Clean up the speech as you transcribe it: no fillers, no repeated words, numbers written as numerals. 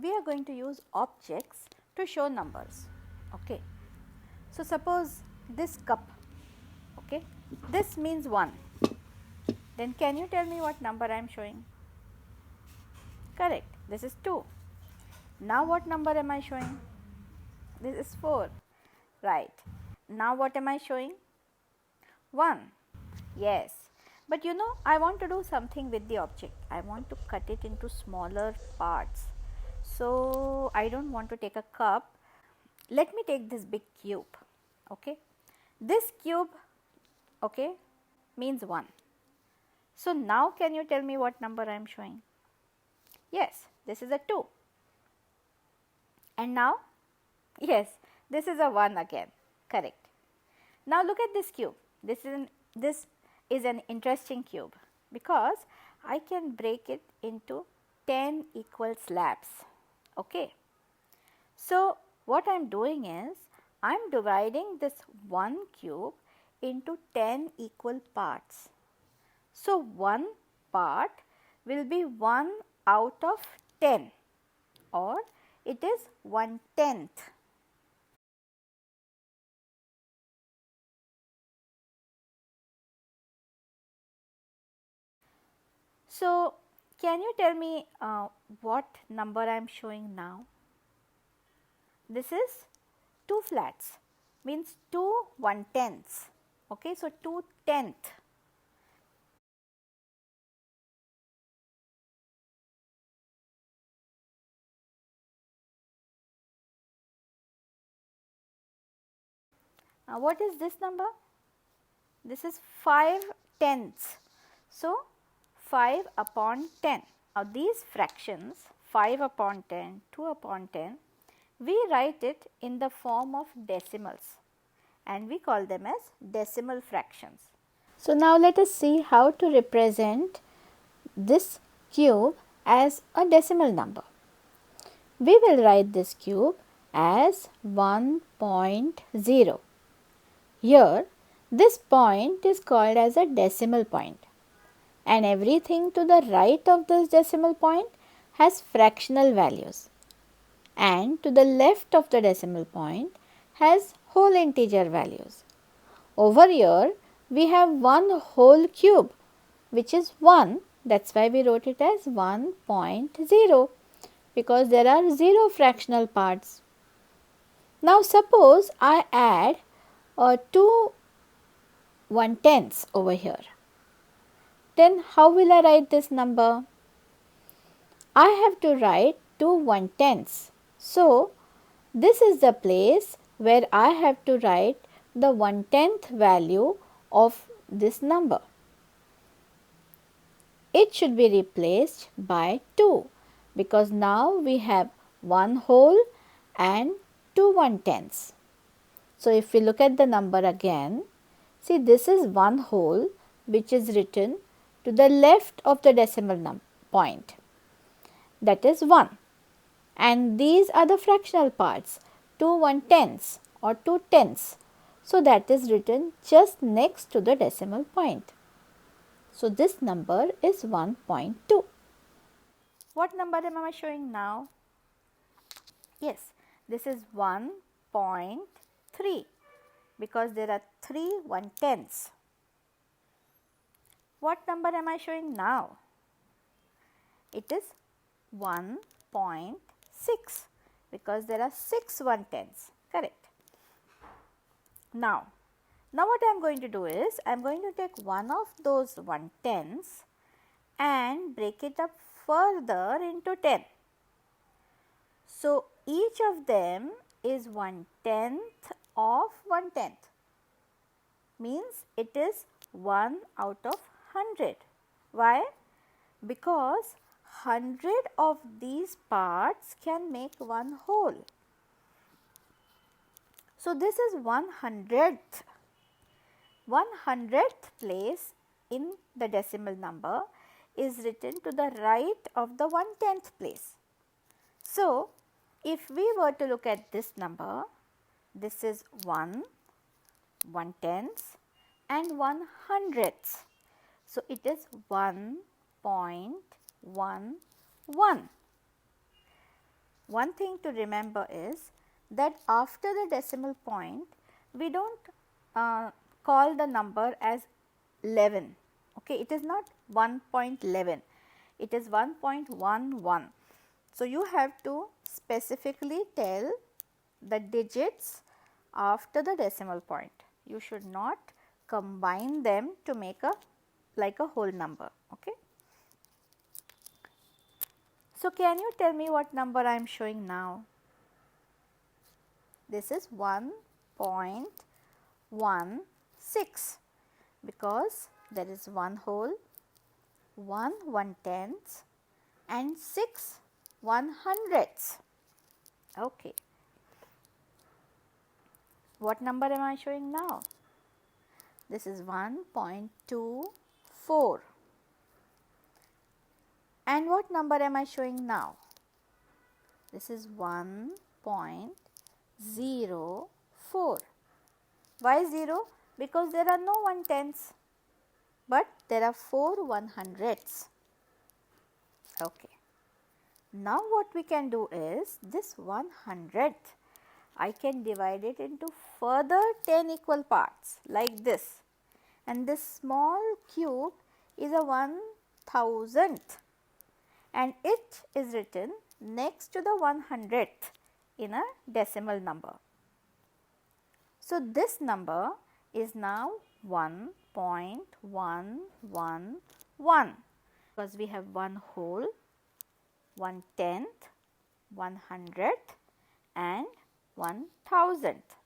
we are going to use objects to show numbers. Okay. So, suppose this cup, okay, this means 1, then can you tell me what number I am showing? Correct, this is 2. Now what number am I showing? This is 4, right. Now what am I showing? 1, yes. But you know, I want to do something with the object. I want to cut it into smaller parts. So, I do not want to take a cup. Let me take this big cube, okay. This cube, okay, means 1. So, now can you tell me what number I am showing? Yes, this is a 2. And now? Yes, this is a 1 again, correct. Now, look at this cube. This is an interesting cube because I can break it into 10 equal slabs, okay. So, what I am doing is, I am dividing this 1 cube into 10 equal parts. So, 1 part will be 1 out of 10 or it is 1/10. So, can you tell me what number I am showing now? This is 2 flats, means 2 1/10ths, okay. So, 2/10. What is this number? This is 5/10ths. So, 5 upon 10. Now, these fractions 5 upon 10, 2 upon 10, we write it in the form of decimals and we call them as decimal fractions. So, now let us see how to represent this cube as a decimal number. We will write this cube as 1.0. Here, this point is called as a decimal point and everything to the right of this decimal point has fractional values and to the left of the decimal point has whole integer values. Over here, we have one whole cube which is 1, that is why we wrote it as 1.0 because there are 0 fractional parts. Now, suppose I add 2 1/10ths over here, then how will I write this number? I have to write 2 1/10ths. So, this is the place where I have to write the 1/10th value of this number. It should be replaced by 2 because now we have 1 whole and 2 1/10ths. So, if we look at the number again, see this is 1 whole which is written to the left of the decimal point, that is 1, and these are the fractional parts 2 1/10ths or 2 tenths. So, that is written just next to the decimal point. So, this number is 1.2. What number am I showing now? Yes, this is 1.3 because there are 3 1/10ths. What number am I showing now? It is 1.6 because there are 6 1/10ths, correct. Now what I am going to do is, I am going to take one of those 1/10ths and break it up further into 10. So, each of them is 1/10th of 1/10th, means it is 1 out of 100. Why? Because 100 of these parts can make one whole. So, this is 100th. 100th place in the decimal number is written to the right of the 1/10th place. So, if we were to look at this number, this is 1, 1/10ths and 1/100ths. So, it is 1.11. one thing to remember is that after the decimal point, we don't call the number as 11. Okay, it is not 1.11, it is 1.11. So, you have to specifically tell the digits after the decimal point. You should not combine them to make a like a whole number. Okay. So, can you tell me what number I am showing now? This is 1.16 because there is 1 whole, 1/110ths and 6 1/100ths. Okay. What number am I showing now? This is 1.24. And what number am I showing now? This is 1.04. Why 0? Because there are no 1/10ths, but there are 4 1/100ths. Okay. Now what we can do is this 1/100th, I can divide it into further 10 equal parts like this, and this small cube is a 1,000th and it is written next to the 100th in a decimal number. So, this number is now 1.111 because we have 1 whole, 1/10th, 1/100th and 1,000th.